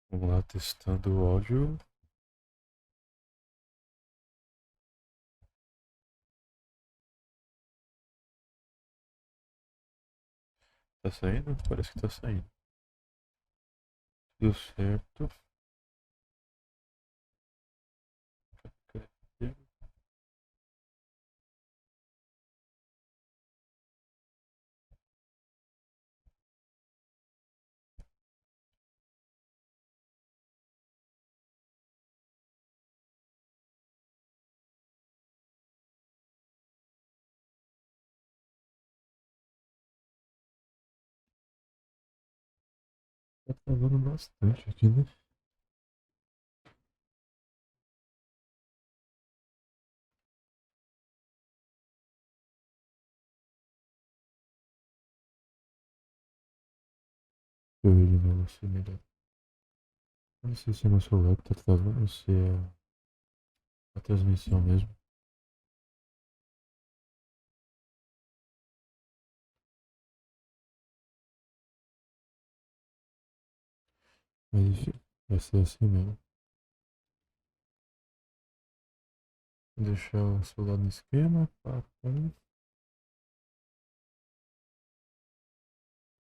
Vamos lá, testando o áudio. Tá saindo? Parece que tá saindo. Tudo certo. Tá travando bastante aqui, né? Deixa eu ver de novo se melhor. Não sei se é meu celular que tá travando ou se é a transmissão mesmo. Mas enfim, vai ser assim mesmo. Vou deixar o celular no esquema. Pá, pá.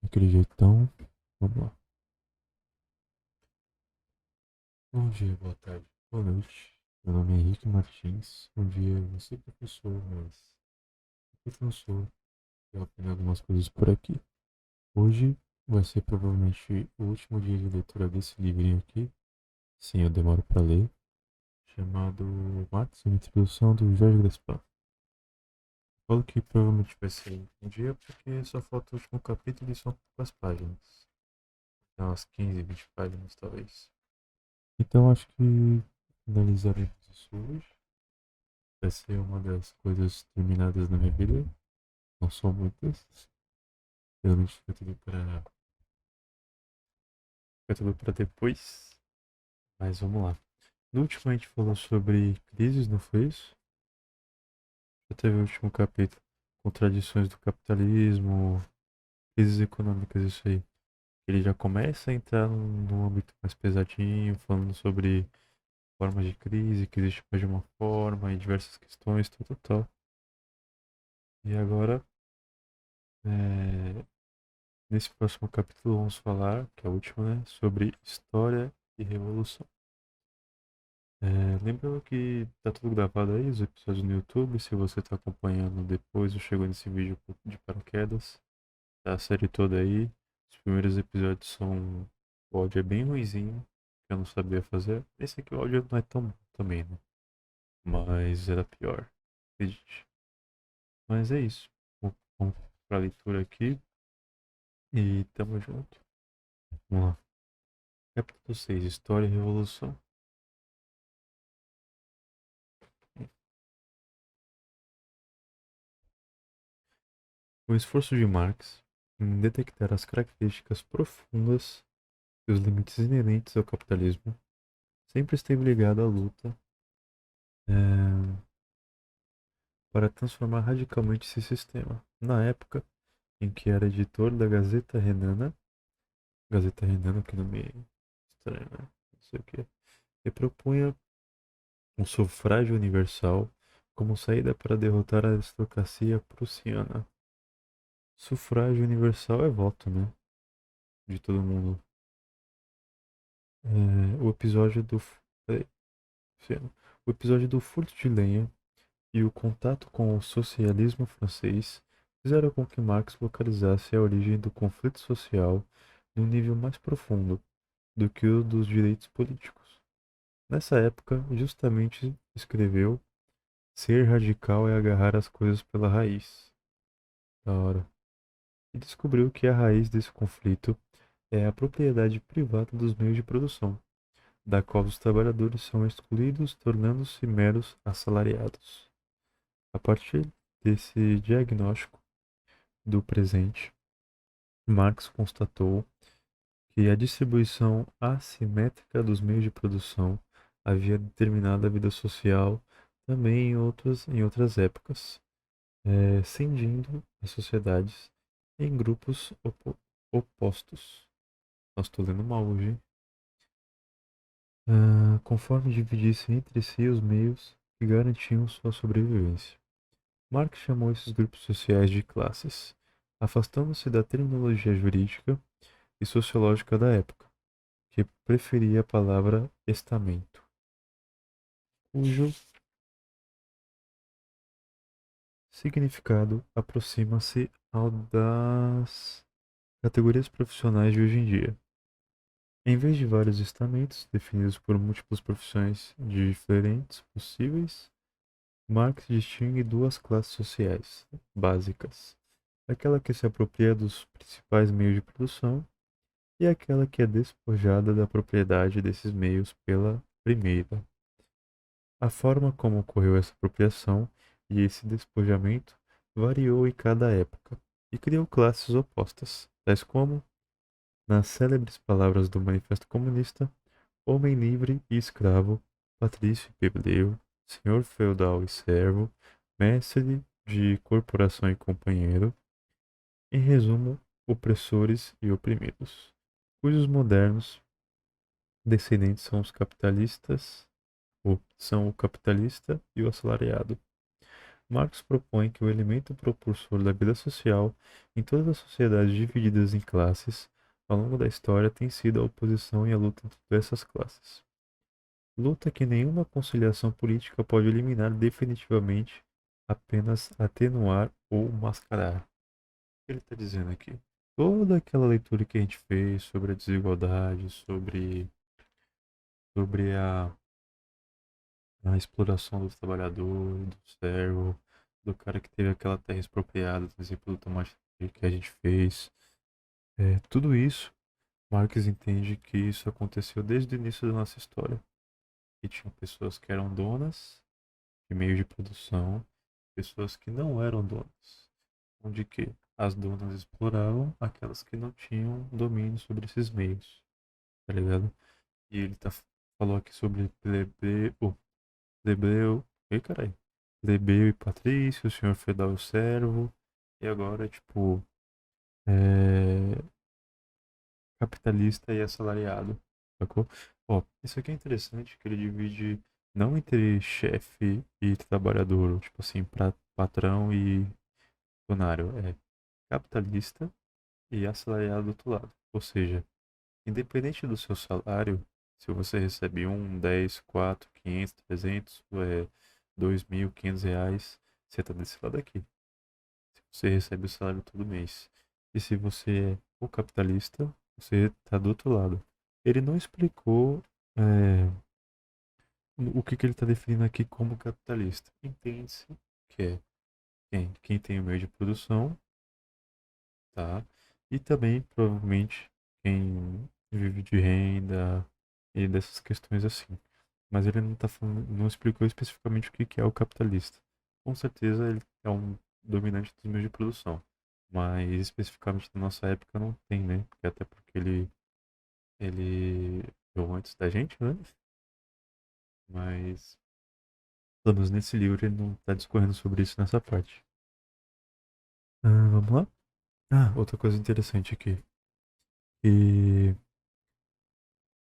Daquele jeitão. Vamos lá. Bom dia, boa tarde, boa noite. Meu nome é Henrique Martins. Um dia eu vou ser professor, mas eu não sou. Eu aprendo algumas coisas por aqui. Hoje vai ser provavelmente o último dia de leitura desse livrinho aqui. Sim, eu demoro para ler. Chamado Marx, uma introdução do Jorge Gaspar. Falo que provavelmente vai ser um dia porque só falta o último capítulo e são poucas páginas. Então, umas 15, 20 páginas talvez. Então acho que finalizaremos isso hoje. Vai ser uma das coisas terminadas na minha vida. Não são muitas. Geralmente fica tudo pra depois. Mas vamos lá. No último a gente falou sobre crises, não foi isso? Já teve o último capítulo. Contradições do capitalismo, crises econômicas, isso aí. Ele já começa a entrar num âmbito mais pesadinho, falando sobre formas de crise, que existe mais de uma forma, e diversas questões, tal, tal, tal. E agora, é, nesse próximo capítulo, vamos falar, que é o último, né, sobre história e revolução. Lembra que tá tudo gravado aí, os episódios no YouTube, se você tá acompanhando depois ou chegou nesse vídeo de paraquedas, tá a série toda aí. Os primeiros episódios são... O áudio é bem ruinzinho, que eu não sabia fazer. Esse aqui o áudio não é tão bom também, né? Mas era pior, acredite. Mas é isso. Vamos pra leitura aqui e tamo junto. Vamos lá. Capítulo 6, História e Revolução. O esforço de Marx em detectar as características profundas e os limites inerentes ao capitalismo sempre esteve ligado à luta eh, para transformar radicalmente esse sistema. Na época em que era editor da Gazeta Renana, que nome estranho, né? Não sei o que, e propunha um sufrágio universal como saída para derrotar a aristocracia prussiana. Sufrágio universal é voto, né? De todo mundo. O episódio do. Peraí, Luciano. O episódio do furto de lenha e o contato com o socialismo francês fizeram com que Marx localizasse a origem do conflito social num nível mais profundo do que o dos direitos políticos. Nessa época, justamente escreveu: Ser radical é agarrar as coisas pela raiz. Da hora. E descobriu que a raiz desse conflito é a propriedade privada dos meios de produção, da qual os trabalhadores são excluídos, tornando-se meros assalariados. A partir desse diagnóstico do presente, Marx constatou que a distribuição assimétrica dos meios de produção havia determinado a vida social também em outras épocas, cindindo as sociedades em grupos opostos. Nossa, estou lendo mal hoje, hein? conforme dividissem entre si os meios que garantiam sua sobrevivência. Marx chamou esses grupos sociais de classes, afastando-se da terminologia jurídica e sociológica da época, que preferia a palavra estamento, cujo significado aproxima-se ao das categorias profissionais de hoje em dia. Em vez de vários estamentos definidos por múltiplas profissões diferentes possíveis, Marx distingue duas classes sociais básicas: aquela que se apropria dos principais meios de produção e aquela que é despojada da propriedade desses meios pela primeira. A forma como ocorreu essa apropriação e esse despojamento variou em cada época e criou classes opostas, tais como, nas célebres palavras do Manifesto Comunista, homem livre e escravo, patrício e plebeu, senhor feudal e servo, mestre de corporação e companheiro, em resumo, opressores e oprimidos, cujos modernos descendentes são o capitalista e o assalariado. Marx propõe que o elemento propulsor da vida social em todas as sociedades divididas em classes ao longo da história tem sido a oposição e a luta entre essas classes. Luta que nenhuma conciliação política pode eliminar definitivamente, apenas atenuar ou mascarar. O que ele está dizendo aqui? Toda aquela leitura que a gente fez sobre a desigualdade, sobre a exploração do trabalhador, do servo, do cara que teve aquela terra expropriada, por exemplo, do tomate que a gente fez. Tudo isso, Marx entende que isso aconteceu desde o início da nossa história. Que tinham pessoas que eram donas de meios de produção, pessoas que não eram donas, onde que as donas exploravam aquelas que não tinham domínio sobre esses meios, tá ligado? E ele falou aqui sobre plebeu, ei caralho, plebeu e patrício, senhor feudal e servo, e agora, tipo, é, capitalista e assalariado, sacou? Ó, isso aqui é interessante que ele divide não entre chefe e trabalhador, tipo assim, patrão e funcionário, é capitalista e assalariado do outro lado. Ou seja, independente do seu salário, se você recebe 10, 4, 500, 300, 2.500 reais, você está desse lado aqui. Você recebe o salário todo mês. E se você é o capitalista, você está do outro lado. Ele não explicou é, o que ele está definindo aqui como capitalista. Entende-se que é quem tem o meio de produção, tá? E também, provavelmente, quem vive de renda e dessas questões assim. Mas ele não tá falando, não explicou especificamente o que é o capitalista. Com certeza ele é um dominante dos meios de produção, mas especificamente na nossa época não tem, né? Até porque ele veio antes da gente, né? Mas pelo menos nesse livro ele não está discorrendo sobre isso nessa parte. Vamos lá? Outra coisa interessante aqui. E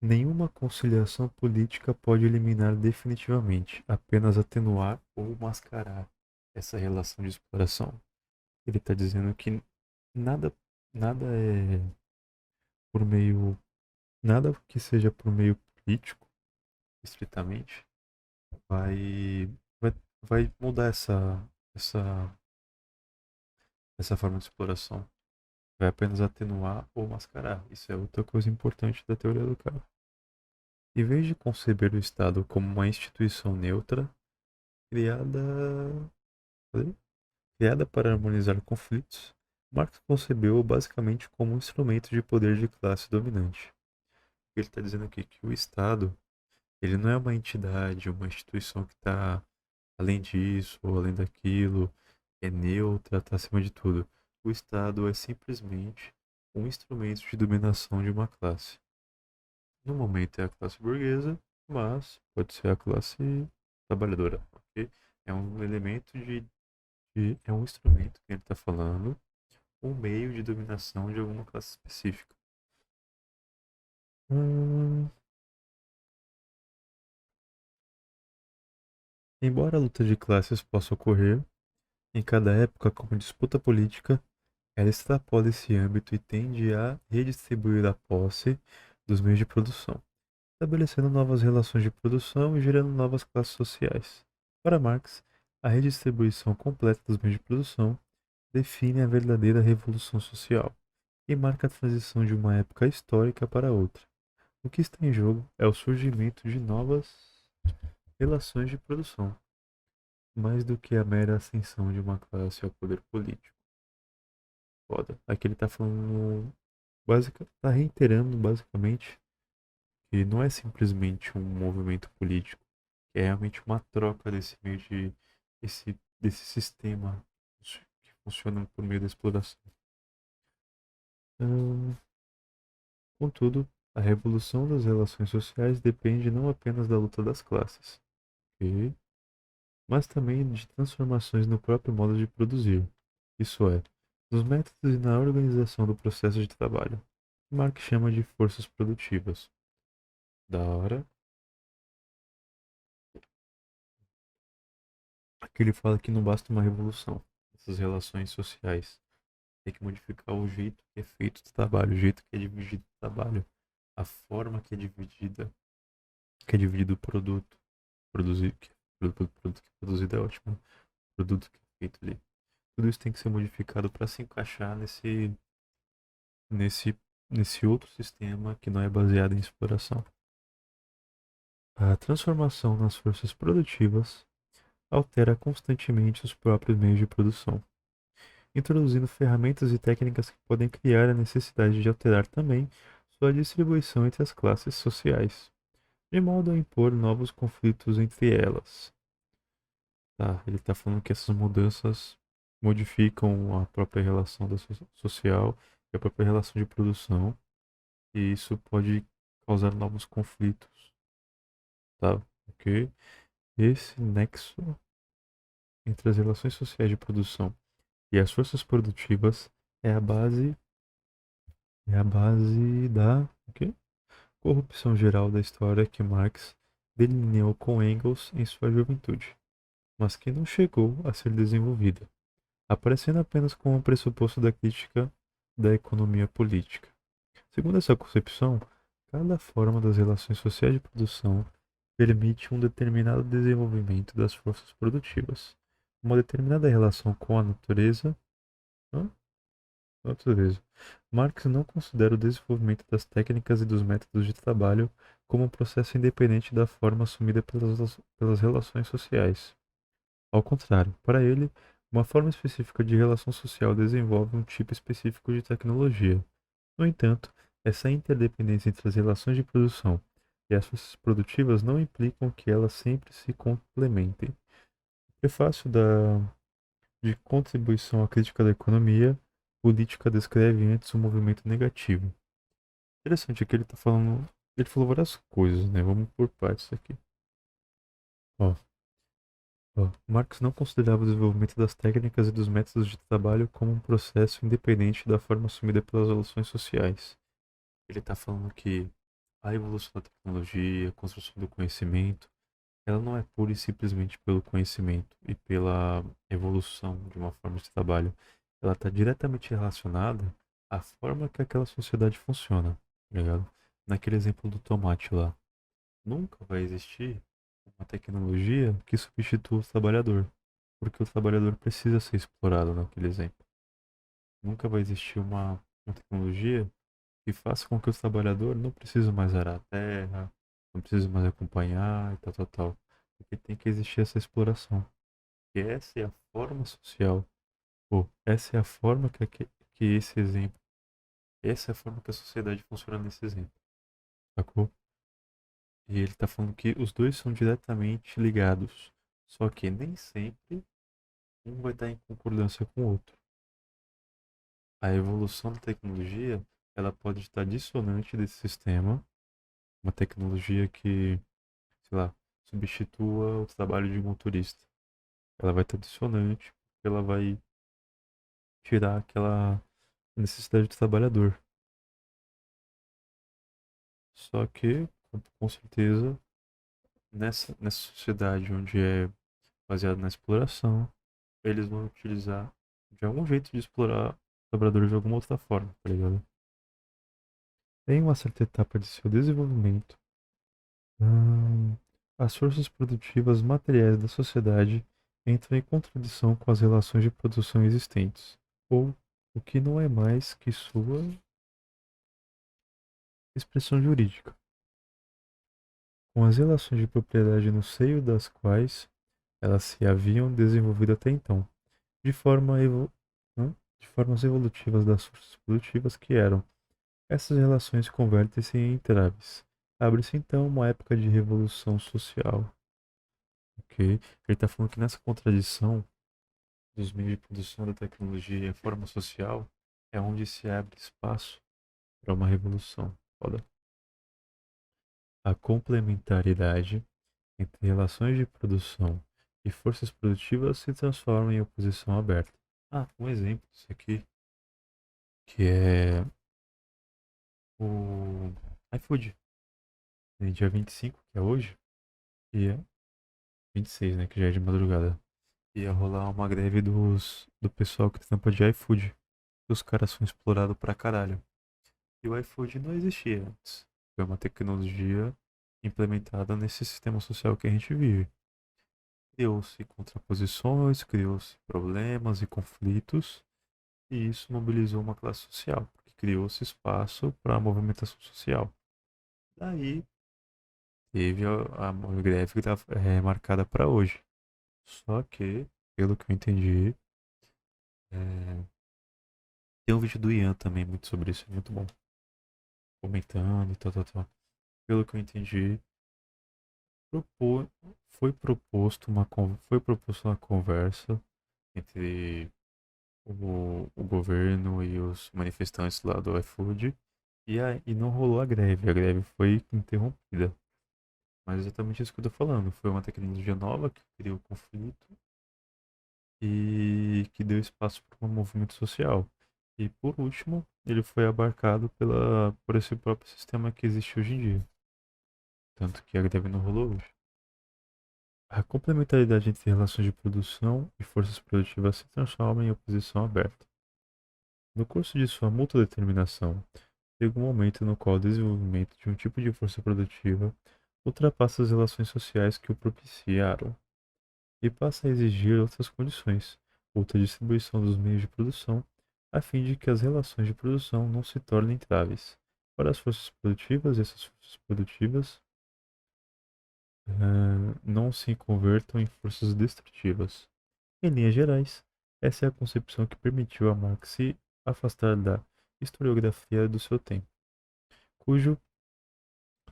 nenhuma conciliação política pode eliminar definitivamente, apenas atenuar ou mascarar essa relação de exploração. Ele está dizendo que nada, nada é por meio, nada que seja por meio político, estritamente, vai, vai, vai mudar essa, essa forma de exploração. Vai apenas atenuar ou mascarar. Isso é outra coisa importante da teoria do caos. Em vez de conceber o Estado como uma instituição neutra, criada, criada para harmonizar conflitos, Marx concebeu-o basicamente como um instrumento de poder de classe dominante. Ele está dizendo aqui que o Estado, ele não é uma entidade, uma instituição que está além disso ou além daquilo, é neutra, está acima de tudo. O Estado é simplesmente um instrumento de dominação de uma classe. No momento é a classe burguesa, mas pode ser a classe trabalhadora, ok? É um elemento é um instrumento que ele está falando, um meio de dominação de alguma classe específica. Hum, Embora a luta de classes possa ocorrer em cada época como disputa política, ela extrapola esse âmbito e tende a redistribuir a posse dos meios de produção, estabelecendo novas relações de produção e gerando novas classes sociais. Para Marx, a redistribuição completa dos meios de produção define a verdadeira revolução social e marca a transição de uma época histórica para outra. O que está em jogo é o surgimento de novas relações de produção, mais do que a mera ascensão de uma classe ao poder político. Foda. Aqui ele tá falando, tá reiterando basicamente que não é simplesmente um movimento político, que é realmente uma troca desse meio de, desse sistema que funciona por meio da exploração. Hum, Contudo, a revolução das relações sociais depende não apenas da luta das classes, ok? Mas também de transformações no próprio modo de produzir, isso é, nos métodos e na organização do processo de trabalho. Marx chama de forças produtivas. Da hora. Aqui ele fala que não basta uma revolução. Essas relações sociais tem que modificar o jeito que é feito o trabalho, o jeito que é dividido o trabalho, a forma que é dividido o produto. Produzir, produto que é produzido é ótimo, né? O produto que é feito ali. Tudo isso tem que ser modificado para se encaixar nesse, nesse outro sistema que não é baseado em exploração. A transformação nas forças produtivas altera constantemente os próprios meios de produção, introduzindo ferramentas e técnicas que podem criar a necessidade de alterar também sua distribuição entre as classes sociais, de modo a impor novos conflitos entre elas. Tá, ele está falando que essas mudanças modificam a própria relação social e a própria relação de produção, e isso pode causar novos conflitos, tá? Ok? Esse nexo entre as relações sociais de produção e as forças produtivas é a base da ok? Corrupção geral da história que Marx delineou com Engels em sua juventude, mas que não chegou a ser desenvolvida, aparecendo apenas como um pressuposto da crítica da economia política. Segundo essa concepção, cada forma das relações sociais de produção permite um determinado desenvolvimento das forças produtivas, uma determinada relação com a natureza. Hã? Natureza. Marx não considera o desenvolvimento das técnicas e dos métodos de trabalho como um processo independente da forma assumida pelas relações sociais. Ao contrário, para ele, uma forma específica de relação social desenvolve um tipo específico de tecnologia. No entanto, essa interdependência entre as relações de produção e as forças produtivas não implicam que elas sempre se complementem. O prefácio de contribuição à crítica da economia política descreve antes um movimento negativo. Interessante, aqui ele está falando. Ele falou várias coisas, né? Vamos por partes aqui. Ó, Marx não considerava o desenvolvimento das técnicas e dos métodos de trabalho como um processo independente da forma assumida pelas relações sociais. Ele está falando que a evolução da tecnologia, a construção do conhecimento, ela não é pura e simplesmente pelo conhecimento e pela evolução de uma forma de trabalho. Ela está diretamente relacionada à forma que aquela sociedade funciona, tá ligado? Naquele exemplo do tomate lá. Nunca vai existir uma tecnologia que substitua o trabalhador, porque o trabalhador precisa ser explorado naquele exemplo. Nunca vai existir uma tecnologia que faça com que o trabalhador não precise mais arar a terra, não precise mais acompanhar e tal, tal, tal. Porque tem que existir essa exploração. E essa é a forma social, ou essa é a forma que esse exemplo, essa é a forma que a sociedade funciona nesse exemplo, sacou? E ele está falando que os dois são diretamente ligados, só que nem sempre um vai estar em concordância com o outro. A evolução da tecnologia, ela pode estar dissonante desse sistema, uma tecnologia que, sei lá, substitua o trabalho de um motorista. Ela vai estar dissonante, porque ela vai tirar aquela necessidade do trabalhador. Só que, com certeza, nessa sociedade onde é baseado na exploração, eles vão utilizar de algum jeito de explorar trabalhadores de alguma outra forma, tá ligado? Em uma certa etapa de seu desenvolvimento, hum, as forças produtivas materiais da sociedade entram em contradição com as relações de produção existentes, ou o que não é mais que sua expressão jurídica, com as relações de propriedade no seio das quais elas se haviam desenvolvido até então, de forma de formas evolutivas das forças produtivas que eram. Essas relações convertem-se em entraves. Abre-se então uma época de revolução social. Ok? Ele está falando que nessa contradição dos meios de produção da tecnologia e a forma social é onde se abre espaço para uma revolução. Foda. A complementariedade entre relações de produção e forças produtivas se transforma em oposição aberta. Um exemplo disso aqui, que é o iFood, dia 25, que é hoje, e é 26, né, que já é de madrugada. Ia rolar uma greve do pessoal que tampa de iFood. Os caras são explorados pra caralho. E o iFood não existia antes. Foi uma tecnologia implementada nesse sistema social que a gente vive. Criou-se contraposições, criou-se problemas e conflitos, e isso mobilizou uma classe social, porque criou-se espaço para a movimentação social. Daí teve a greve que está marcada para hoje. Só que, pelo que eu entendi, é, tem um vídeo do Ian também muito sobre isso, é muito bom. Comentando e tal, tal, tal. Pelo que eu entendi, propô- foi proposto uma conversa entre o governo e os manifestantes lá do iFood e não rolou a greve. A greve foi interrompida. Mas é exatamente isso que eu tô falando. Foi uma tecnologia nova que criou conflito e que deu espaço para um movimento social. E por último, ele foi abarcado por esse próprio sistema que existe hoje em dia. Tanto que a greve não rolou hoje. A complementaridade entre relações de produção e forças produtivas se transforma em oposição aberta. No curso de sua mútua determinação, chega um momento no qual o desenvolvimento de um tipo de força produtiva ultrapassa as relações sociais que o propiciaram e passa a exigir outras condições, outra distribuição dos meios de produção, a fim de que as relações de produção não se tornem entraves para as forças produtivas e essas forças produtivas não se convertam em forças destrutivas. Em linhas gerais, essa é a concepção que permitiu a Marx se afastar da historiografia do seu tempo, cujo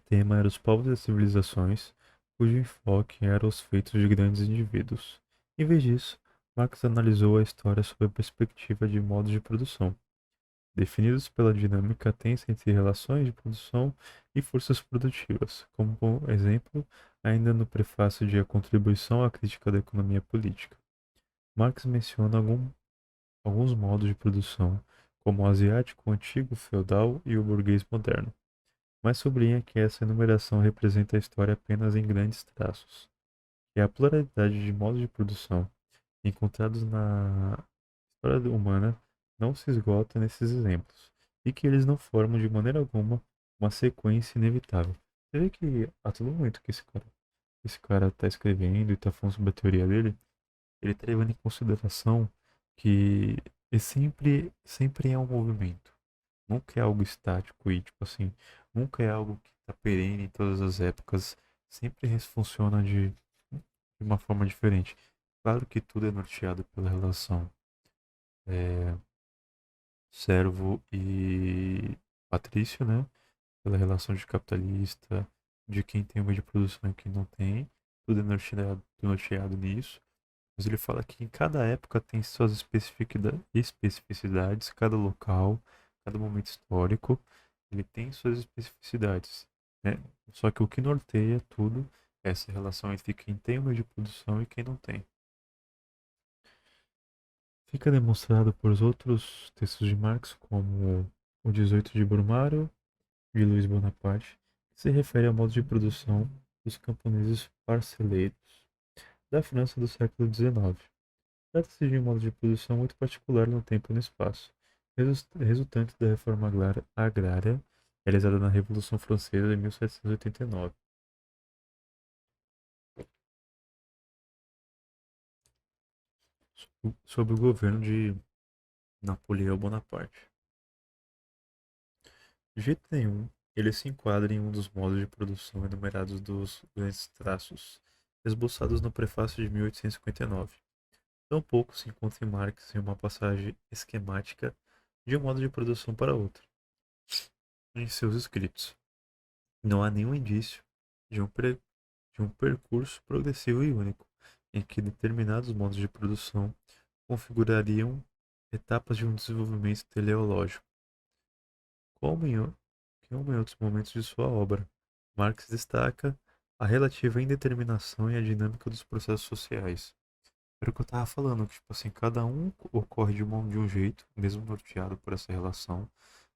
tema era os povos e as civilizações, cujo enfoque era os feitos de grandes indivíduos. Em vez disso, Marx analisou a história sob a perspectiva de modos de produção, definidos pela dinâmica tensa entre relações de produção e forças produtivas, como por exemplo, ainda no prefácio de A Contribuição à Crítica da Economia Política. Marx menciona alguns modos de produção, como o asiático, o antigo, o feudal e o burguês moderno, mas sublinha que essa enumeração representa a história apenas em grandes traços, que a pluralidade de modos de produção encontrados na história humana não se esgota nesses exemplos, e que eles não formam de maneira alguma uma sequência inevitável. Você vê que a todo momento que esse cara está escrevendo e está falando sobre a teoria dele, ele está levando em consideração que sempre é um movimento. Nunca é algo estático e, tipo assim, nunca é algo que está perene em todas as épocas. Sempre funciona de uma forma diferente. Claro que tudo é norteado pela relação é, servo e patrício, né? Pela relação de capitalista, de quem tem o meio de produção e quem não tem. Tudo é norteado nisso. Mas ele fala que em cada época tem suas especificidades, cada local, cada momento histórico, ele tem suas especificidades, né? Só que o que norteia tudo é essa relação entre quem tem o meio de produção e quem não tem. Fica demonstrado por outros textos de Marx, como o 18 de Brumário, de Luiz Bonaparte, que se refere ao modo de produção dos camponeses parceleiros. da França do século XIX. Trata-se de um modo de produção muito particular no tempo e no espaço, resultante da reforma agrária realizada na Revolução Francesa de 1789. Sob o governo de Napoleão Bonaparte. De jeito nenhum, ele se enquadra em um dos modos de produção enumerados dos grandes traços, esboçados no prefácio de 1859. Tampouco se encontra em Marx em uma passagem esquemática de um modo de produção para outro, em seus escritos. Não há nenhum indício de de um percurso progressivo e único, em que determinados modos de produção configurariam etapas de um desenvolvimento teleológico. Como como em outros momentos de sua obra, Marx destaca a relativa indeterminação e a dinâmica dos processos sociais. Era o que eu estava falando, que, tipo assim, cada um ocorre de um jeito, mesmo norteado por essa relação.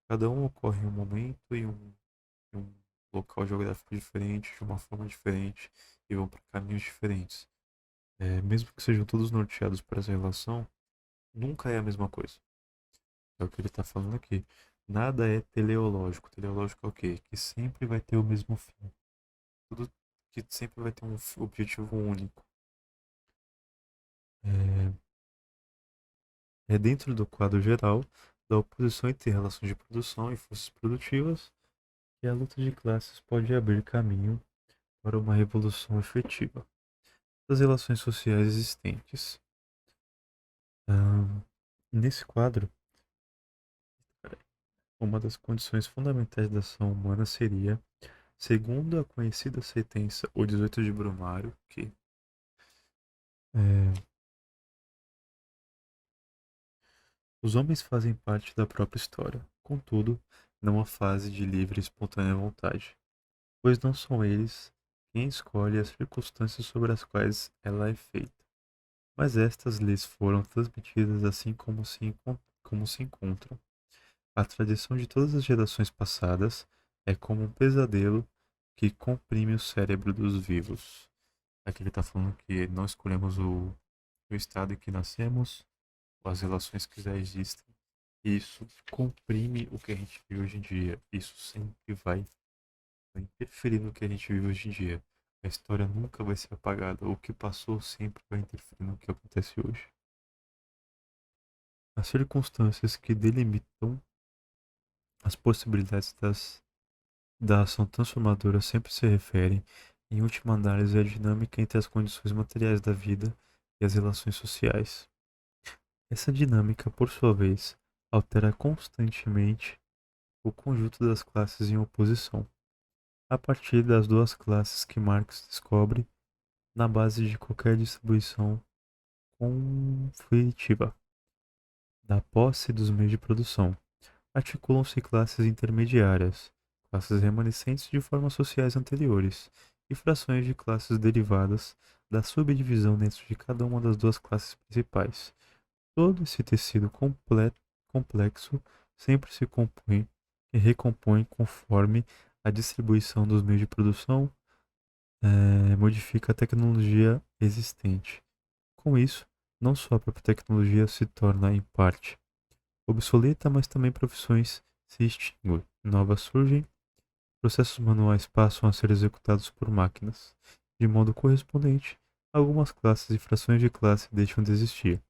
Cada um ocorre em um momento e em um local geográfico diferente, de uma forma diferente, e vão para caminhos diferentes. Mesmo que sejam todos norteados por essa relação, nunca é a mesma coisa. É o que ele está falando aqui. Nada é teleológico. Teleológico é o quê? Que sempre vai ter o mesmo fim. Tudo que sempre vai ter um objetivo único. É, é dentro do quadro geral da oposição entre relações de produção e forças produtivas que a luta de classes pode abrir caminho para uma revolução efetiva das relações sociais existentes. Ah, nesse quadro, uma das condições fundamentais da ação humana seria, segundo a conhecida sentença O 18 de Brumário, que é, os homens fazem parte da própria história, contudo, não a fase de livre e espontânea vontade, pois não são eles quem escolhe as circunstâncias sobre as quais ela é feita, mas estas lhes foram transmitidas assim como se encontram. A tradição de todas as gerações passadas é como um pesadelo que comprime o cérebro dos vivos. Aqui ele está falando que não escolhemos o estado em que nascemos, as relações que já existem. E isso comprime o que a gente vive hoje em dia. Isso sempre vai interferir no que a gente vive hoje em dia. A história nunca vai ser apagada. O que passou sempre vai interferir no que acontece hoje. As circunstâncias que delimitam as possibilidades da ação transformadora sempre se referem, em última análise, à dinâmica entre as condições materiais da vida e as relações sociais. Essa dinâmica, por sua vez, altera constantemente o conjunto das classes em oposição, a partir das duas classes que Marx descobre na base de qualquer distribuição conflitiva da posse dos meios de produção. Articulam-se classes intermediárias, classes remanescentes de formas sociais anteriores, e frações de classes derivadas da subdivisão dentro de cada uma das duas classes principais. Todo esse tecido complexo sempre se compõe e recompõe conforme a distribuição dos meios de produção modifica a tecnologia existente. Com isso, não só a própria tecnologia se torna, em parte, obsoleta, mas também profissões se extinguem. Novas surgem, processos manuais passam a ser executados por máquinas. De modo correspondente, algumas classes e frações de classe deixam de existir,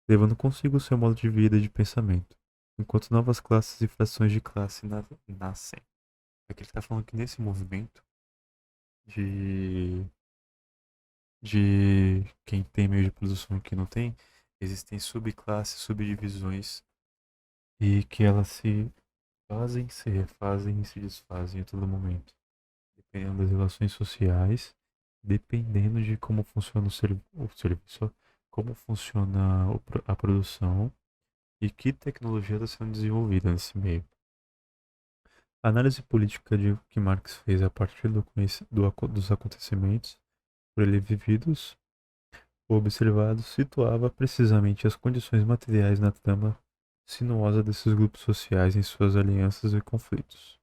levando consigo o seu modo de vida e de pensamento, enquanto novas classes e frações de classe nascem. Aqui ele está falando que nesse movimento de, de quem tem meio de produção e quem não tem, existem subclasses, subdivisões, e que elas se fazem, se refazem e se desfazem a todo momento, dependendo das relações sociais, dependendo de como funciona o serviço, como funciona a produção e que tecnologia está sendo desenvolvida nesse meio. A análise política que Marx fez a partir dos acontecimentos por ele vividos ou observados situava precisamente as condições materiais na trama sinuosa desses grupos sociais em suas alianças e conflitos.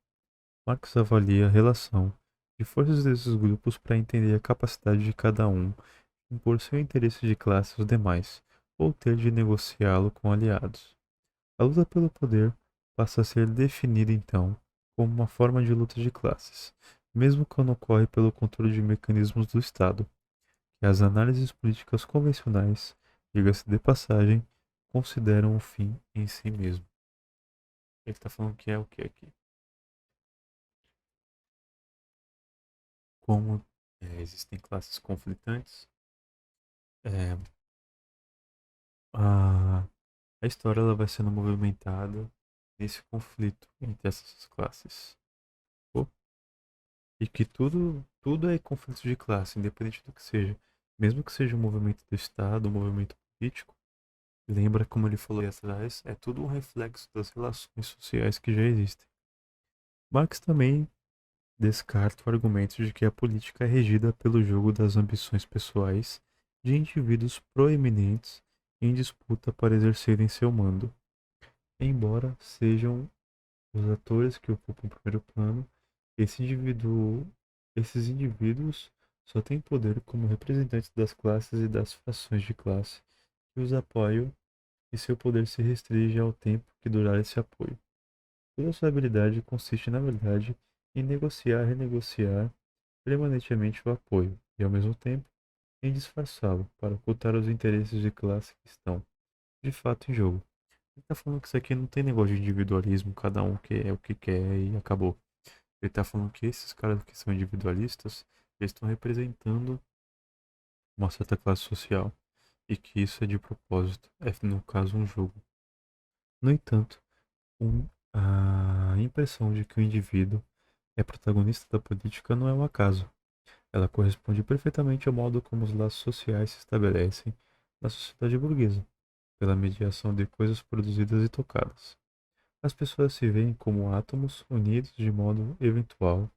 Marx avalia a relação de forças desses grupos para entender a capacidade de cada um impor seu interesse de classe aos demais, ou ter de negociá-lo com aliados. A luta pelo poder passa a ser definida então como uma forma de luta de classes, mesmo quando ocorre pelo controle de mecanismos do Estado, que as análises políticas convencionais, diga-se de passagem, consideram o fim em si mesmo. Ele está falando que é o que aqui? Como existem classes conflitantes, é, a, a história ela vai sendo movimentada nesse conflito entre essas classes. Pô, e que tudo é conflito de classe, independente do que seja. Mesmo que seja um movimento do Estado, um movimento político, lembra como ele falou aí atrás, é tudo um reflexo das relações sociais que já existem. Marx também descarta o argumento de que a política é regida pelo jogo das ambições pessoais de indivíduos proeminentes em disputa para exercerem seu mando. Embora sejam os atores que ocupam o primeiro plano, esses indivíduos só têm poder como representantes das classes e das frações de classe que os apoiam, e seu poder se restringe ao tempo que durar esse apoio. Toda sua habilidade consiste, na verdade, em negociar e renegociar permanentemente o apoio, e ao mesmo tempo em disfarçá-lo para ocultar os interesses de classe que estão, de fato, em jogo. Ele está falando que isso aqui não tem negócio de individualismo, cada um quer o que quer e acabou. Ele está falando que esses caras que são individualistas, eles estão representando uma certa classe social e que isso é de propósito, é no caso um jogo. No entanto, a impressão de que o indivíduo é protagonista da política não é um acaso. Ela corresponde perfeitamente ao modo como os laços sociais se estabelecem na sociedade burguesa, pela mediação de coisas produzidas e tocadas. As pessoas se veem como átomos unidos de modo eventual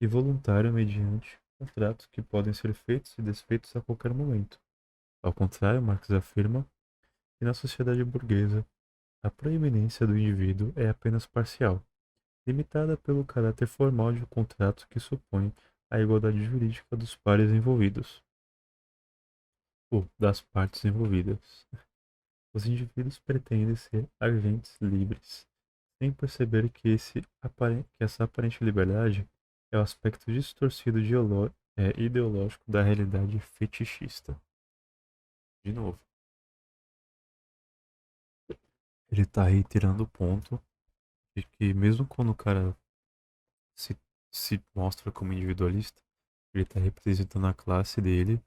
e voluntário mediante contratos que podem ser feitos e desfeitos a qualquer momento. Ao contrário, Marx afirma que na sociedade burguesa a proeminência do indivíduo é apenas parcial, limitada pelo caráter formal de um contrato que supõe a igualdade jurídica dos pares envolvidos, ou das partes envolvidas. Os indivíduos pretendem ser agentes livres, sem perceber que, que essa aparente liberdade é o aspecto distorcido ideológico da realidade fetichista. De novo, ele está reiterando o ponto de que mesmo quando o cara se, se mostra como individualista, ele está representando a classe dele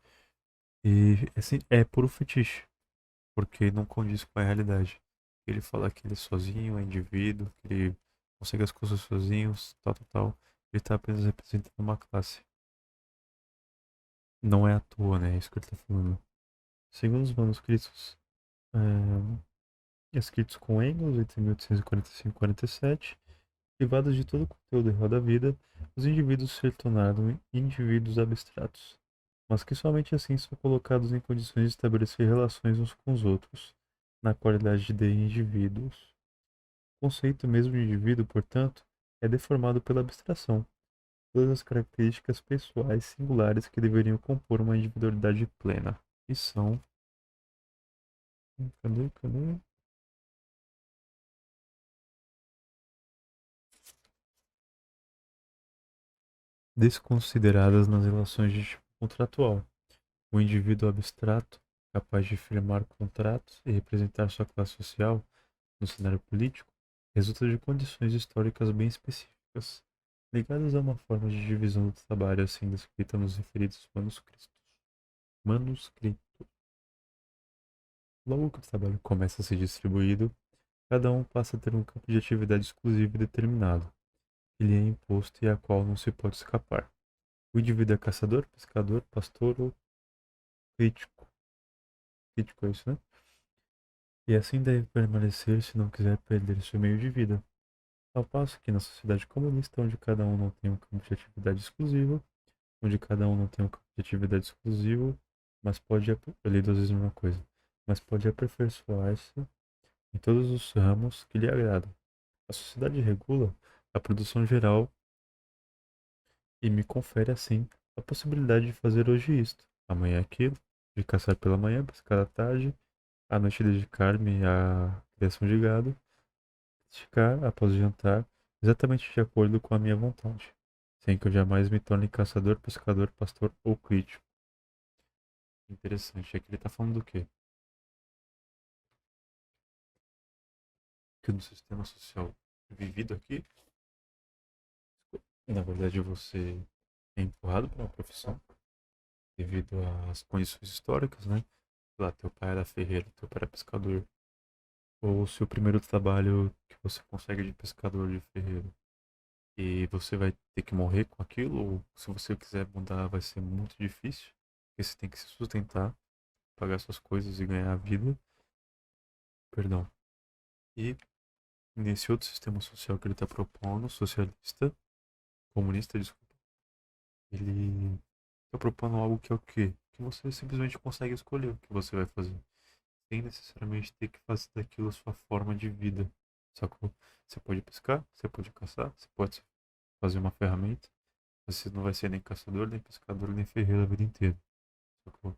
e assim, é puro fetiche, porque não condiz com a realidade. Ele fala que ele é sozinho, é indivíduo, que ele consegue as coisas sozinhos, tal, tal, tal. Ele está apenas representando uma classe. Não é à toa, né? É isso que ele está falando. Segundo os manuscritos escritos com Engels entre 1845 e 47, privados de todo o conteúdo real da vida, os indivíduos se tornaram indivíduos abstratos, mas que somente assim são colocados em condições de estabelecer relações uns com os outros, na qualidade de indivíduos. O conceito mesmo de indivíduo, portanto, é deformado pela abstração. Todas as características pessoais singulares que deveriam compor uma individualidade plena. E são. Cadê? Desconsideradas nas relações de tipo contratual. O indivíduo abstrato, capaz de firmar contratos e representar sua classe social no cenário político, resulta de condições históricas bem específicas, ligadas a uma forma de divisão do trabalho assim descrita nos referidos manuscritos. Manuscrito. Logo que o trabalho começa a ser distribuído, cada um passa a ter um campo de atividade exclusivo e determinado, que lhe é imposto e a qual não se pode escapar. O indivíduo é caçador, pescador, pastor ou crítico. Crítico é isso, né? E assim deve permanecer se não quiser perder seu meio de vida. Ao passo que na sociedade comunista, onde cada um não tem um campo de atividade exclusivo, onde cada um não tem um campo de atividade exclusivo, mas pode, eu li duas vezes a mesma coisa, mas pode aperfeiçoar-se em todos os ramos que lhe agradam. A sociedade regula a produção geral e me confere assim a possibilidade de fazer hoje isto, amanhã aquilo, de caçar pela manhã, pescar à tarde, à noite dedicar-me à criação de gado, esticar após o jantar, exatamente de acordo com a minha vontade, sem que eu jamais me torne caçador, pescador, pastor ou crítico. Interessante, aqui ele tá falando do quê? Que no sistema social vivido aqui, na verdade você é empurrado para uma profissão devido às condições históricas, né? Lá, teu pai era ferreiro, teu pai era pescador. Ou o seu primeiro trabalho que você consegue de pescador de ferreiro. E você vai ter que morrer com aquilo, ou se você quiser mudar vai ser muito difícil, porque você tem que se sustentar, pagar suas coisas e ganhar a vida. Perdão. E nesse outro sistema social que ele está propondo, socialista, comunista, desculpa, ele está propondo algo que é o quê? Que você simplesmente consegue escolher o que você vai fazer, sem necessariamente ter que fazer daquilo a sua forma de vida. Sacou? Você pode pescar, você pode caçar, você pode fazer uma ferramenta. Você não vai ser nem caçador, nem pescador, nem ferreiro a vida inteira. Sacou?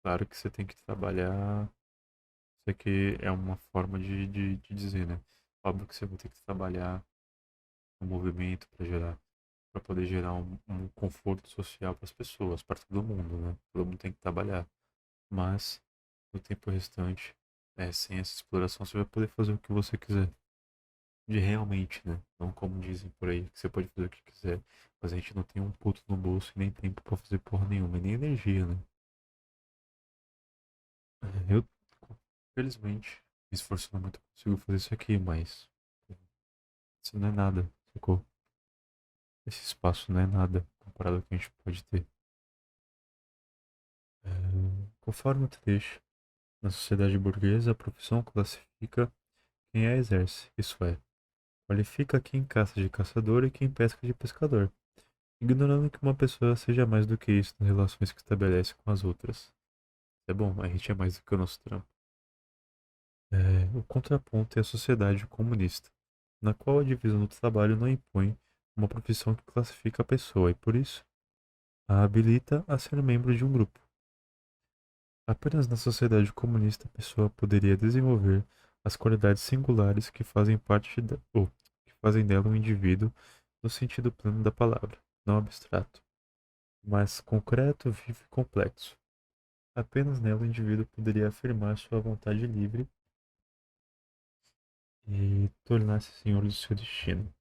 Claro que você tem que trabalhar. Isso aqui é uma forma de dizer, né? Óbvio que você vai ter que trabalhar no movimento para poder gerar um conforto social para as pessoas, para todo mundo, né? Todo mundo tem que trabalhar. Mas no tempo restante, sem essa exploração, você vai poder fazer o que você quiser. De realmente, né? Não como dizem por aí, que você pode fazer o que quiser, mas a gente não tem um puto no bolso e nem tempo pra fazer porra nenhuma, e nem energia, né? Eu, felizmente, me esforçando muito, consigo fazer isso aqui, mas isso não é nada, sacou? Esse espaço não é nada comparado ao que a gente pode ter. É, conforme o trecho, na sociedade burguesa, a profissão classifica quem a exerce, isso é, qualifica quem caça de caçador e quem pesca de pescador, ignorando que uma pessoa seja mais do que isso nas relações que estabelece com as outras. É bom, a gente é mais do que o nosso trampo. O contraponto é a sociedade comunista, na qual a divisão do trabalho não impõe uma profissão que classifica a pessoa e, por isso, a habilita a ser membro de um grupo. Apenas na sociedade comunista a pessoa poderia desenvolver as qualidades singulares que fazem parte ou que fazem dela um indivíduo no sentido pleno da palavra, não abstrato, mas concreto, vivo e complexo. Apenas nela o indivíduo poderia afirmar sua vontade livre e tornar-se senhor do seu destino.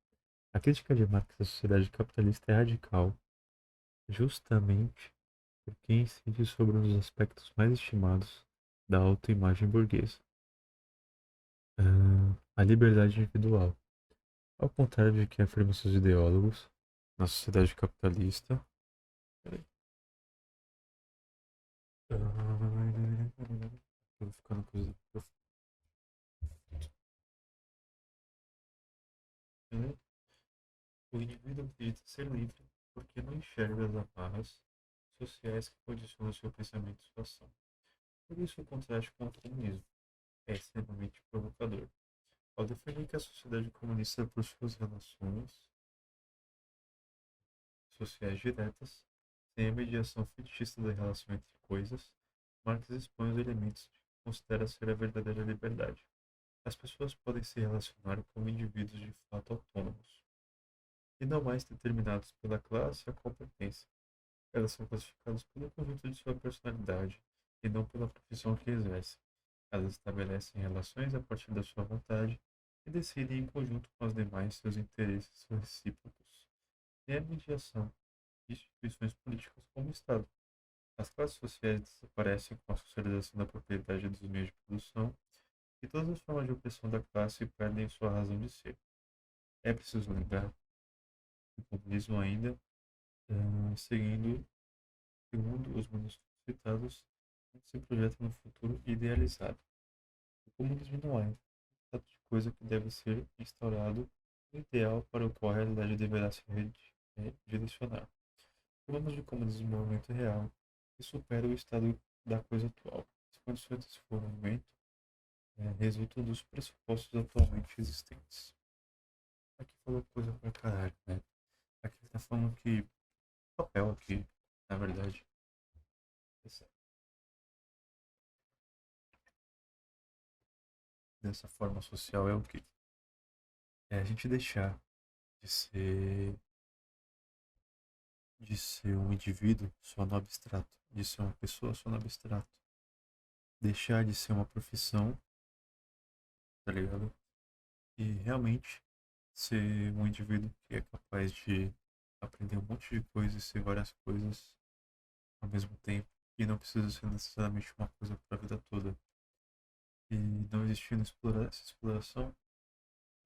A crítica de Marx à sociedade capitalista é radical, justamente porque incide sobre um dos aspectos mais estimados da autoimagem burguesa, a liberdade individual. Ao contrário de que afirmam seus ideólogos, na sociedade capitalista, peraí. Tô ficando coisa. O indivíduo acredita ser livre porque não enxerga as amarras sociais que condicionam seu pensamento e sua ação. Por isso, o contraste com o comunismo é extremamente provocador. Ao defender que a sociedade comunista possui as relações sociais diretas, sem a mediação fetichista da relação entre coisas, Marx expõe os elementos que considera ser a verdadeira liberdade. As pessoas podem se relacionar como indivíduos de fato autônomos, e não mais determinados pela classe a qual pertencem. Elas são classificadas pelo conjunto de sua personalidade e não pela profissão que exercem. Elas estabelecem relações a partir da sua vontade e decidem em conjunto com as demais seus interesses recíprocos. E a mediação de instituições políticas como o Estado. As classes sociais desaparecem com a socialização da propriedade dos meios de produção e todas as formas de opressão da classe perdem sua razão de ser. É preciso lembrar que o comunismo ainda, segundo os manuscritos citados, se projeta no futuro idealizado. O comunismo não é um estado de coisa que deve ser instaurado no ideal para o qual a realidade deverá se direcionar. Falamos de comunismo de movimento real que supera o estado da coisa atual. As condições desse movimento resultam dos pressupostos atualmente existentes. Aqui falou coisa pra caralho, né? Aqui ele tá falando que papel aqui, na verdade, dessa forma social é o quê? É a gente deixar de ser um indivíduo só no abstrato, de ser uma pessoa só no abstrato, deixar de ser uma profissão, tá ligado? E realmente ser um indivíduo que é capaz de aprender um monte de coisas e ser várias coisas ao mesmo tempo, e não precisa ser necessariamente uma coisa para a vida toda. E não existindo essa exploração,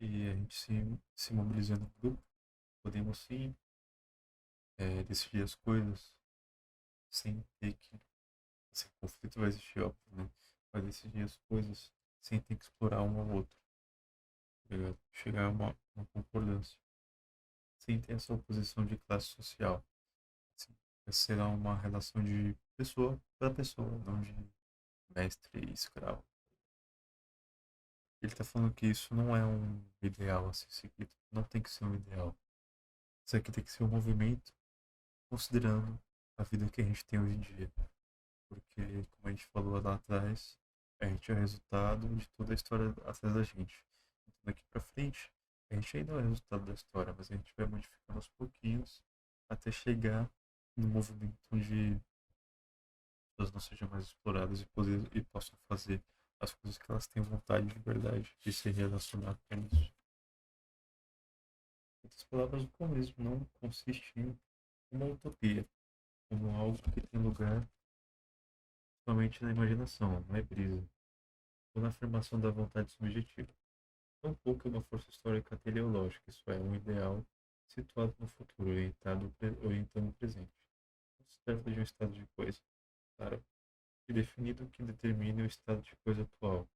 e a gente se mobilizando em grupo, podemos sim decidir as coisas sem ter que. Esse conflito vai existir, óbvio, né? Vai decidir as coisas sem ter que explorar um ao outro, tá ligado? Chegar a uma concordância, sem ter essa oposição de classe social. Assim, será uma relação de pessoa para pessoa, não de mestre e escravo. Ele está falando que isso não é um ideal a ser seguido, não tem que ser um ideal. Isso aqui tem que ser um movimento considerando a vida que a gente tem hoje em dia. Porque, como a gente falou lá atrás, a gente é o resultado de toda a história atrás da gente. Então, daqui pra frente, a gente ainda é o resultado da história, mas a gente vai modificando aos pouquinhos até chegar no movimento onde as pessoas não sejam mais exploradas e possam fazer as coisas que elas têm vontade de verdade de se relacionar com isso. Em outras palavras, o comunismo não consiste em uma utopia, como algo que tem lugar somente na imaginação, não é brisa, ou na afirmação da vontade subjetiva. Tampouco é uma força histórica teleológica, isso é, um ideal situado no futuro, orientando o presente. Não se trata de um estado de coisa, claro, e definido que determine o estado de coisa atual,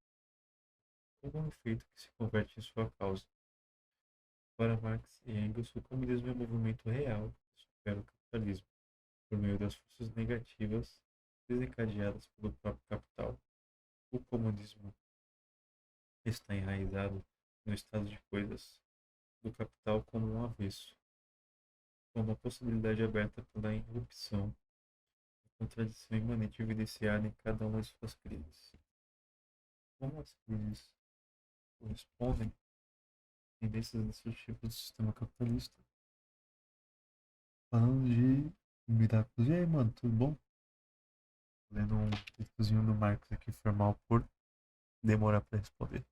ou um efeito que se converte em sua causa. Para Marx e Engels, o comunismo é um movimento real que supera o capitalismo, por meio das forças negativas desencadeadas pelo próprio capital. O comunismo está enraizado no estado de coisas do capital como um avesso, como uma possibilidade aberta pela irrupção, a contradição imanente evidenciada em cada uma de suas crises. Como as crises correspondem a tendências destrutivas do sistema capitalista. Falando de Miraculous. E aí, mano, tudo bom? Lendo um textozinho do Marx aqui, formal por demorar para responder.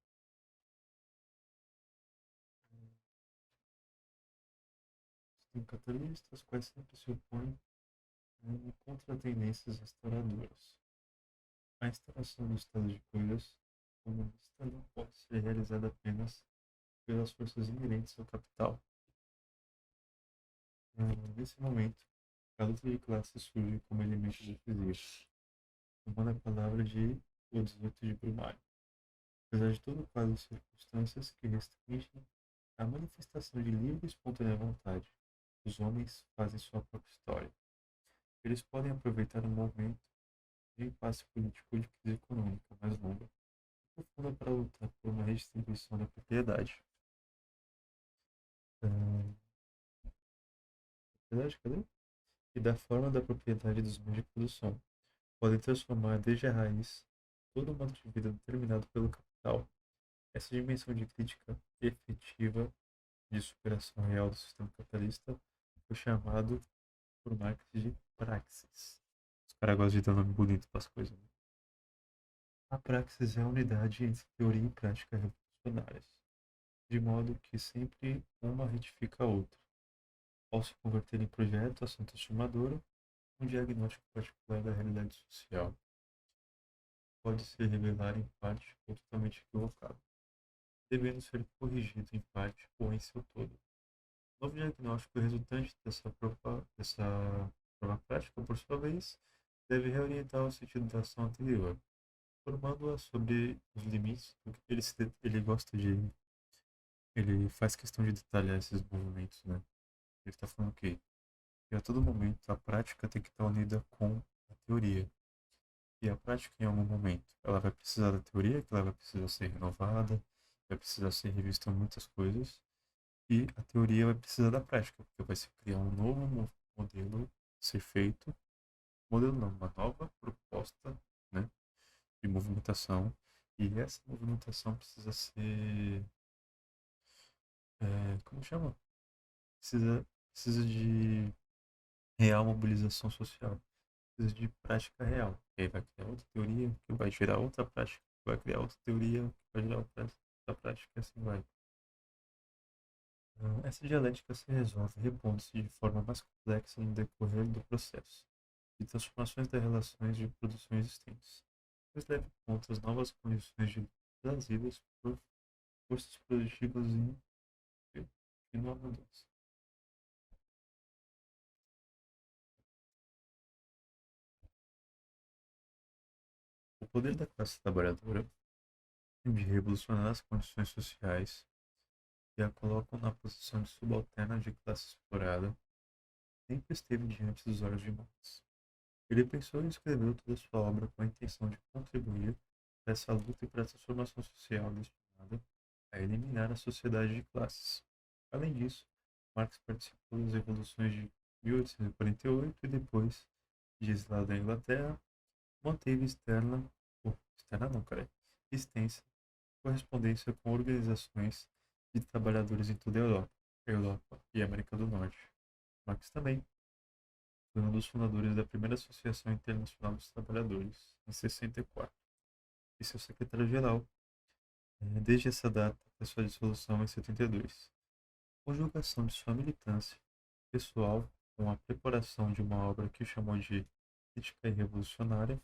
Sistema capitalista, os quais sempre se opõem contra tendências restauradoras. A instalação do estado de coisas comunista não pode ser realizada apenas pelas forças inerentes ao capital. Nesse momento, a luta de classe surge como elemento decisivo, tomando a palavra de O 18 de Brumário. Apesar de todo o quadro de circunstâncias que restringem a manifestação de livre e espontânea vontade, os homens fazem sua própria história. Eles podem aproveitar um momento de impasse político ou de crise econômica mais longa e profunda para lutar por uma redistribuição da propriedade. Ah, propriedade, cadê? E da forma da propriedade dos meios de produção. Podem transformar desde a raiz todo o modo de vida determinado pelo capital. Essa dimensão de crítica efetiva de superação real do sistema capitalista foi chamado por Marx de praxis. Os caras gostam de dar nome bonito para as coisas, né? A praxis é a unidade entre teoria e prática revolucionárias, de modo que sempre uma retifica a outra. Ao se converter em projeto, ação transformadora, um diagnóstico particular da realidade social pode se revelar em parte ou totalmente equivocado, devendo ser corrigido em parte ou em seu todo. O novo diagnóstico resultante dessa prova prática, por sua vez, deve reorientar o sentido da ação anterior, formando-a sobre os limites do que ele gosta de. Ele faz questão de detalhar esses movimentos, né? Ele está falando que a todo momento a prática tem que estar unida com a teoria. E a prática, em algum momento, ela vai precisar da teoria, que ela vai precisar ser renovada, vai precisar ser revista muitas coisas, e a teoria vai precisar da prática, porque vai se criar um novo modelo a ser feito, modelo não, uma nova proposta, né, de movimentação, E essa movimentação precisa ser, como chama? Precisa de real mobilização social, precisa de prática real. E aí vai criar outra teoria, que vai gerar outra prática, que vai criar outra teoria, que vai gerar outra prática, e assim vai. Essa dialética se resolve repondo-se de forma mais complexa no decorrer do processo de transformações das relações de produção existentes, pois leva em conta as novas condições trazidas por forças produtivas em continua mudança. O poder da classe trabalhadora de revolucionar as condições sociais que a colocam na posição de subalterna de classe explorada sempre esteve diante dos olhos de Marx. Ele pensou e escreveu toda sua obra com a intenção de contribuir para essa luta e para a transformação social destinada a eliminar a sociedade de classes. Além disso, Marx participou das revoluções de 1848 e 48 e depois, de exilado da Inglaterra, manteve externa não, cara, extensa correspondência com organizações de trabalhadores em toda a Europa e América do Norte. Marx também foi um dos fundadores da primeira Associação Internacional dos Trabalhadores, em 64, e seu secretário-geral, desde essa data até sua dissolução em 72. Conjugação de sua militância pessoal com a preparação de uma obra que chamou de Crítica e Revolucionária,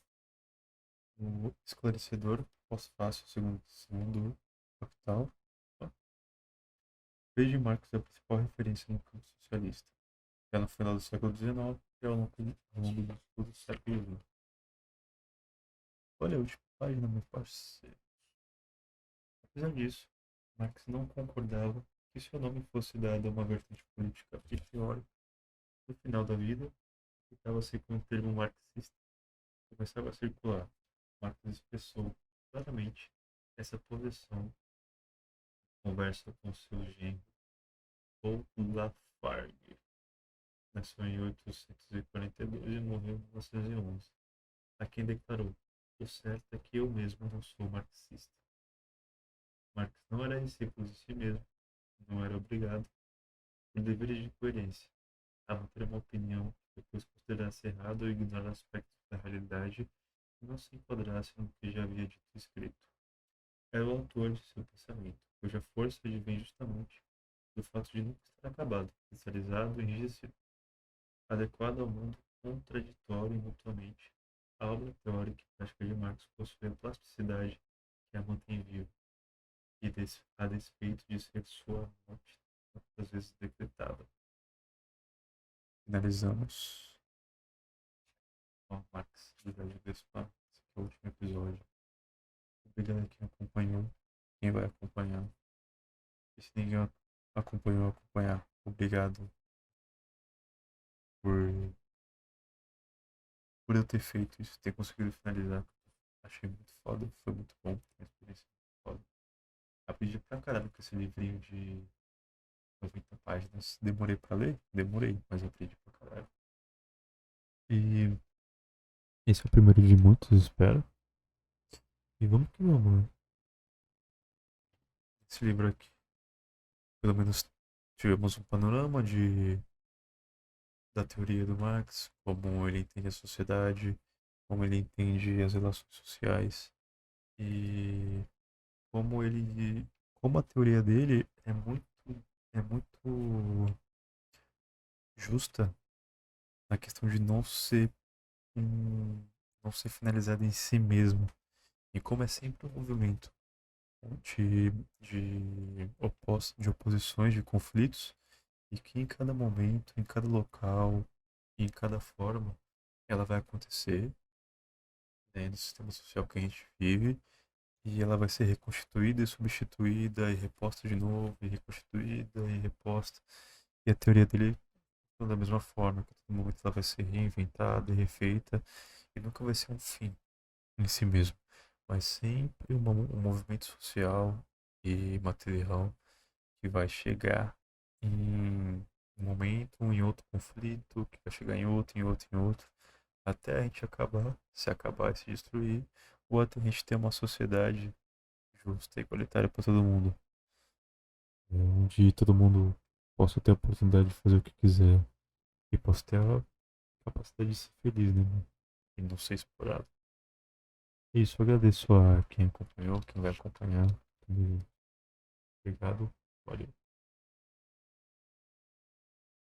o esclarecedor pós-fácil segundo Capital, fez de Marx a principal referência no campo socialista, já no final do século XIX e ao longo do século XX. Olha a última página, meu parceiro. Apesar disso, Marx não concordava que seu nome fosse dado a uma vertente política e teórica. No final da vida, aplicava-se com o termo marxista que começava a circular. Marx expressou claramente essa posição em conversa com seu genro, Paul Lafargue. Nasceu em 1842 e morreu em 1911, a quem declarou: "O certo é que eu mesmo não sou marxista." Marx não era discípulo de si mesmo, não era obrigado, por deveres de coerência, a manter uma opinião que depois considerasse errado ou ignorar aspectos da realidade que não se enquadrasse no que já havia dito e escrito. Era o autor de seu pensamento, cuja força advém justamente do fato de nunca estar acabado, cristalizado e enrijecido, adequado ao mundo contraditório e mutuamente. A obra teórica e prática de Marx possui a plasticidade que a mantém viva, e a despeito de ser sua morte tantas vezes decretada. Finalizamos com Marx do Velho Gaspar. Esse aqui é o último episódio. Obrigado a quem acompanhou, quem vai acompanhar. E se ninguém acompanhou, acompanhar. Obrigado por, por eu ter feito isso, ter conseguido finalizar. Achei muito foda, foi muito bom, uma experiência muito foda. Aprendi pra caralho com esse livrinho de 90 páginas. Demorei pra ler? Demorei, mas aprendi pra caralho. E esse é o primeiro de muitos, espero. E vamos que vamos, né? Esse livro aqui, pelo menos tivemos um panorama da teoria do Marx, como ele entende a sociedade, como ele entende as relações sociais e como ele, como a teoria dele é muito justa na questão de um, não ser finalizado em si mesmo e como é sempre um movimento de oposições, de conflitos e que em cada momento, em cada local, em cada forma, ela vai acontecer, né, no sistema social que a gente vive, e ela vai ser reconstituída e substituída e reposta de novo, e reconstituída e reposta. E a teoria dele funciona da mesma forma, que a todo momento ela vai ser reinventada e refeita, e nunca vai ser um fim em si mesmo, mas sempre um movimento social e material que vai chegar em um momento, em outro conflito, que vai chegar em outro, até a gente acabar, se acabar e se destruir, ou até a gente ter uma sociedade justa e igualitária para todo mundo. Onde todo mundo possa ter a oportunidade de fazer o que quiser e possa ter a capacidade de ser feliz, né, mano? E não ser explorado. É isso, eu agradeço a quem acompanhou, quem vai acompanhar. Obrigado. Valeu.